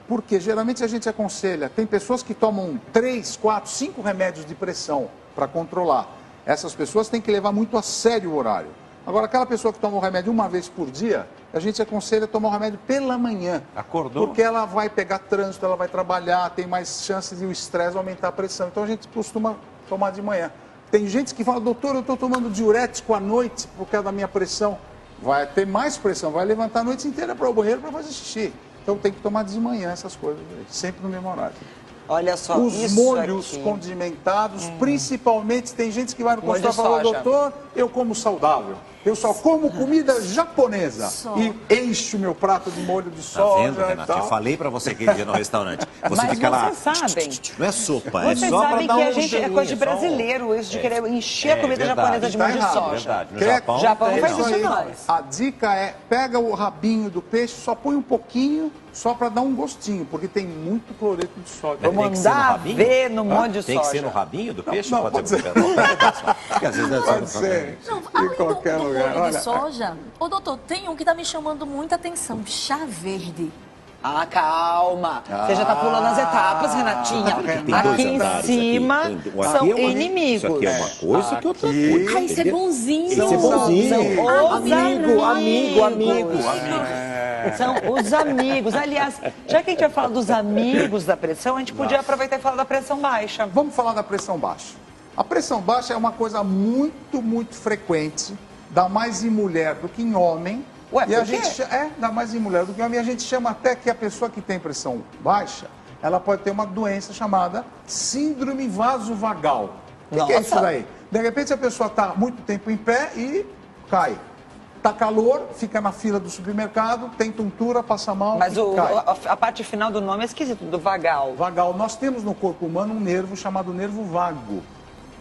Porque geralmente a gente aconselha, tem pessoas que tomam 3, 4, 5 remédios de pressão para controlar. Essas pessoas têm que levar muito a sério o horário. Agora, aquela pessoa que toma o remédio uma vez por dia, a gente aconselha tomar o remédio pela manhã. Acordou? Porque ela vai pegar trânsito, ela vai trabalhar, tem mais chances de o estresse aumentar a pressão. Então a gente costuma tomar de manhã. Tem gente que fala, doutor, eu estou tomando diurético à noite por causa da minha pressão. Vai ter mais pressão, vai levantar a noite inteira para o banheiro para fazer xixi. Então tem que tomar de manhã essas coisas, sempre no mesmo horário. Olha só, os molhos condimentados, principalmente, tem gente que vai no consultório e fala, doutor, eu como saudável. Eu só como comida japonesa e encho o meu prato de molho de soja. Tá vendo, Renato? Eu falei pra você aquele dia no restaurante. Você mas fica lá. Vocês sabem. Não é sopa, vocês é só pra dar que um a gente é coisa de brasileiro, isso de querer encher a comida japonesa de molho de soja. No Japão, Japão faz isso não. A dica é, pega o rabinho do peixe, só põe um pouquinho, só para dar um gostinho, porque tem muito cloreto de sódio. Vou mandar ver no molho de soja. Tem que ser no rabinho do peixe? Não, pode ser. Porque às vezes pode ser. Não, além do molho de soja, ô doutor, tem um que tá me chamando muita atenção, chá verde. Calma. Você já tá pulando as etapas, Renatinha. Aqui em cima são inimigos. Isso aqui é uma coisa que outra coisa. Isso é bonzinho. Isso é bonzinho. Amigo. São os amigos. Aliás, já que a gente vai falar dos amigos da pressão, a gente podia aproveitar e falar da pressão baixa. Vamos falar da pressão baixa. A pressão baixa é uma coisa muito, muito frequente, dá mais em mulher do que em homem. Ué, e a gente dá mais em mulher do que em homem. E a gente chama até que a pessoa que tem pressão baixa, ela pode ter uma doença chamada síndrome vasovagal. O que é isso daí? De repente a pessoa está muito tempo em pé e cai. Está calor, fica na fila do supermercado, tem tontura, passa mal. Mas cai. a parte final do nome é esquisito, do vagal. Vagal. Nós temos no corpo humano um nervo chamado nervo vago.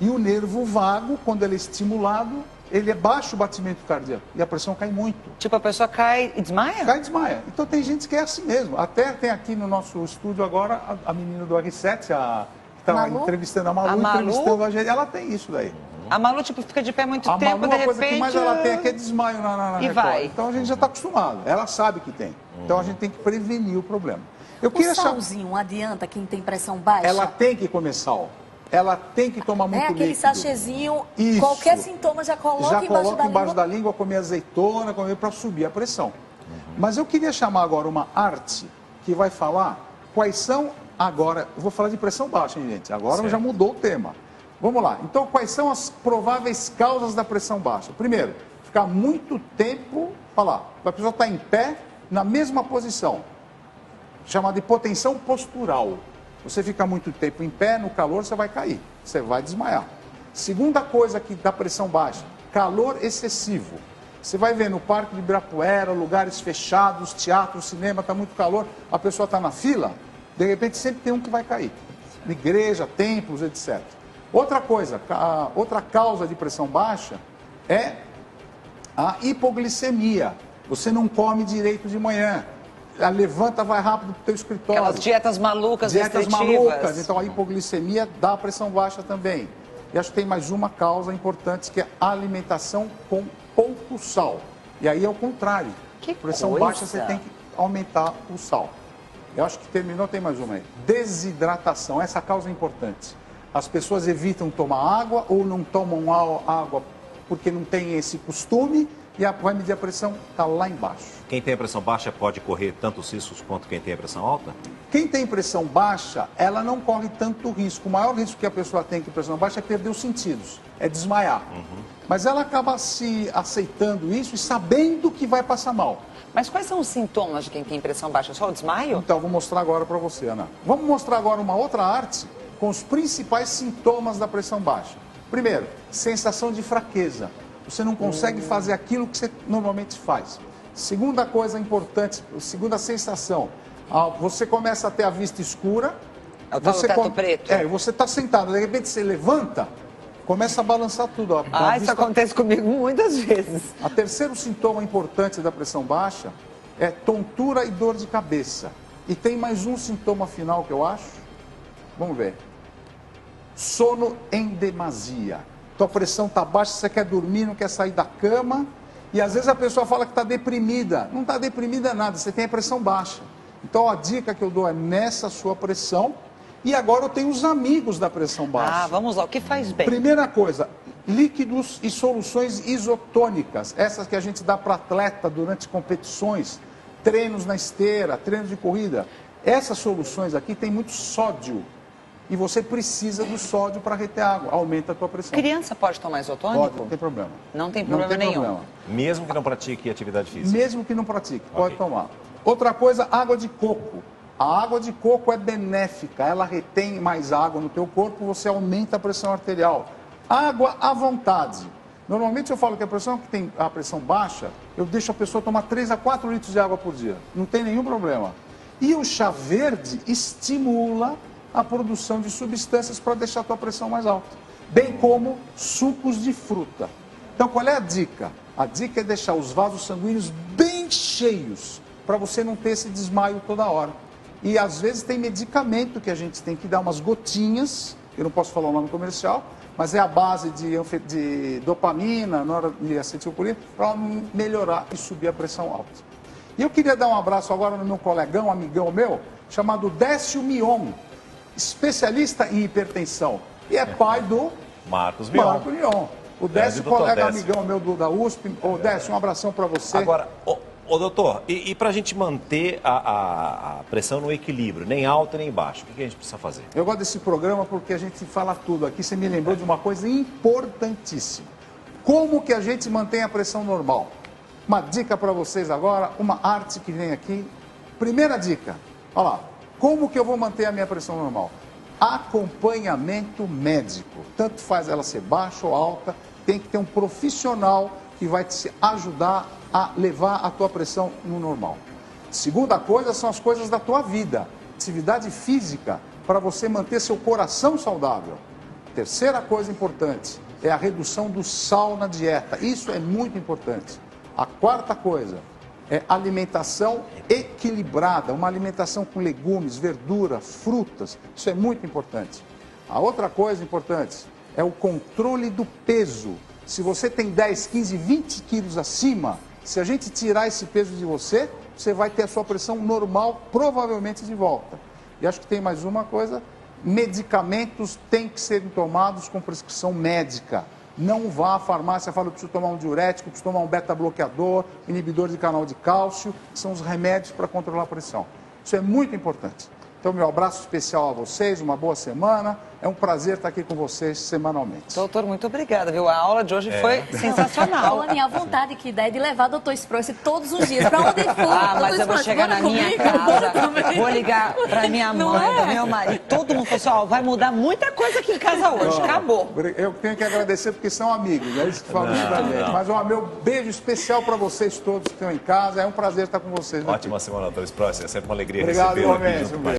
E o nervo vago, quando ele é estimulado, ele é baixo o batimento cardíaco e a pressão cai muito. Tipo, a pessoa cai e desmaia? Cai e desmaia. Então tem gente que é assim mesmo. Até tem aqui no nosso estúdio agora a menina do R7, que está entrevistando a Malu, entrevistando a gente. Ela tem isso daí. A Malu, tipo, fica de pé muito tempo, Malu, de repente... a coisa que mais ela tem aqui é desmaio na e Record. vai. Então a gente já está acostumado. Ela sabe que tem. Então a gente tem que prevenir o problema. O salzinho adianta quem tem pressão baixa? Ela tem que comer sal. Ela tem que tomar muito líquido. Aquele sachêzinho, Isso. Qualquer sintoma já coloca embaixo da língua, comer azeitona, comer para subir a pressão. Mas eu queria chamar agora uma arte que vai falar quais são agora... Eu vou falar de pressão baixa, hein, gente? Agora já mudou o tema. Vamos lá. Então, quais são as prováveis causas da pressão baixa? Primeiro, ficar muito tempo... Olha lá, a pessoa está em pé, na mesma posição. Chamada hipotensão postural. Você fica muito tempo em pé, no calor, você vai cair. Você vai desmaiar. Segunda coisa que dá pressão baixa, calor excessivo. Você vai ver no Parque de Ibirapuera, lugares fechados, teatro, cinema, está muito calor, a pessoa está na fila, de repente sempre tem um que vai cair. Igreja, templos, etc. Outra coisa, outra causa de pressão baixa é a hipoglicemia. Você não come direito de manhã. Levanta, vai rápido para o teu escritório. Aquelas dietas malucas, dietas malucas. Então a hipoglicemia dá pressão baixa também. E acho que tem mais uma causa importante, que é a alimentação com pouco sal. E aí é o contrário. Pressão baixa, você tem que aumentar o sal. Eu acho que terminou, tem mais uma aí. Desidratação, essa causa é importante. As pessoas evitam tomar água ou não tomam água porque não tem esse costume e vai medir a pressão, está lá embaixo. Quem tem a pressão baixa pode correr tanto os riscos quanto quem tem a pressão alta? Quem tem pressão baixa, ela não corre tanto risco. O maior risco que a pessoa tem com pressão baixa é perder os sentidos, é desmaiar. Mas ela acaba se aceitando isso e sabendo que vai passar mal. Mas quais são os sintomas de quem tem pressão baixa? Só o desmaio? Então, vou mostrar agora para você, Ana. Vamos mostrar agora uma outra arte com os principais sintomas da pressão baixa. Primeiro, sensação de fraqueza. Você não consegue fazer aquilo que você normalmente faz. Segunda coisa importante, segunda sensação, você começa a ter a vista escura. Você teto preto. Você está sentado, de repente você levanta, começa a balançar tudo. Isso acontece comigo muitas vezes. O terceiro sintoma importante da pressão baixa é tontura e dor de cabeça. E tem mais um sintoma final que eu acho. Vamos ver. Sono em demasia. Tua pressão está baixa, você quer dormir, não quer sair da cama. E às vezes a pessoa fala que está deprimida. Não está deprimida nada, você tem a pressão baixa. Então a dica que eu dou é nessa sua pressão. E agora eu tenho os amigos da pressão baixa. Vamos lá, o que faz bem? Primeira coisa, líquidos e soluções isotônicas. Essas que a gente dá para atleta durante competições, treinos na esteira, treinos de corrida. Essas soluções aqui têm muito sódio. E você precisa do sódio para reter água, aumenta a tua pressão. Criança pode tomar isotônico? Pode, não tem problema. Não tem problema nenhum? Problema. Mesmo que não pratique atividade física? Mesmo que não pratique, pode tomar. Outra coisa, água de coco. A água de coco é benéfica, ela retém mais água no teu corpo, você aumenta a pressão arterial. Água à vontade. Normalmente eu falo que a pessoa que tem a pressão baixa, eu deixo a pessoa tomar 3 a 4 litros de água por dia. Não tem nenhum problema. E o chá verde estimula a produção de substâncias para deixar a tua pressão mais alta, bem como sucos de fruta. Então, qual é a dica? A dica é deixar os vasos sanguíneos bem cheios, para você não ter esse desmaio toda hora. E às vezes tem medicamento que a gente tem que dar umas gotinhas, eu não posso falar o nome comercial, mas é a base de dopamina, de acetilcolina, para melhorar e subir a pressão alta. E eu queria dar um abraço agora no meu colegão, amigão meu, chamado Décio Mion, especialista em hipertensão, e é pai do Marcos Mion. Marco Mion. O Décio, colega amigão meu da USP. Ô, Décio, um abração para você. Agora, doutor, e para a gente manter a pressão no equilíbrio, nem alta nem baixa, o que a gente precisa fazer? Eu gosto desse programa porque a gente fala tudo aqui. Você me lembrou de uma coisa importantíssima. Como que a gente mantém a pressão normal? Uma dica para vocês agora, uma arte que vem aqui. Primeira dica, olha lá. Como que eu vou manter a minha pressão normal? Acompanhamento médico. Tanto faz ela ser baixa ou alta, tem que ter um profissional que vai te ajudar a levar a tua pressão no normal. Segunda coisa são as coisas da tua vida. Atividade física para você manter seu coração saudável. Terceira coisa importante é a redução do sal na dieta. Isso é muito importante. A quarta coisa é alimentação equilibrada, uma alimentação com legumes, verduras, frutas. Isso é muito importante. A outra coisa importante é o controle do peso. Se você tem 10, 15, 20 quilos acima, se a gente tirar esse peso de você, você vai ter a sua pressão normal, provavelmente de volta. E acho que tem mais uma coisa, medicamentos têm que ser tomados com prescrição médica. Não vá à farmácia e fala, eu preciso tomar um diurético, preciso tomar um beta-bloqueador, inibidor de canal de cálcio, que são os remédios para controlar a pressão. Isso é muito importante. Então, meu abraço especial a vocês, uma boa semana. É um prazer estar aqui com vocês semanalmente. Doutor, muito obrigada, viu? A aula de hoje foi sensacional. Tony, a vontade que dá é de levar o Dr. Sprouse todos os dias, para onde for. Mas eu vou chegar na minha casa, vou ligar para minha mãe, para meu marido, todo mundo, pessoal, vai mudar muita coisa aqui em casa hoje, acabou. Eu tenho que agradecer porque são amigos, é isso que falam pra gente. Mas meu beijo especial para vocês todos que estão em casa, é um prazer estar com vocês. Ótima semana, Dr. Sprouse, é sempre uma alegria Obrigado, recebê-lo aqui igualmente. junto com a gente.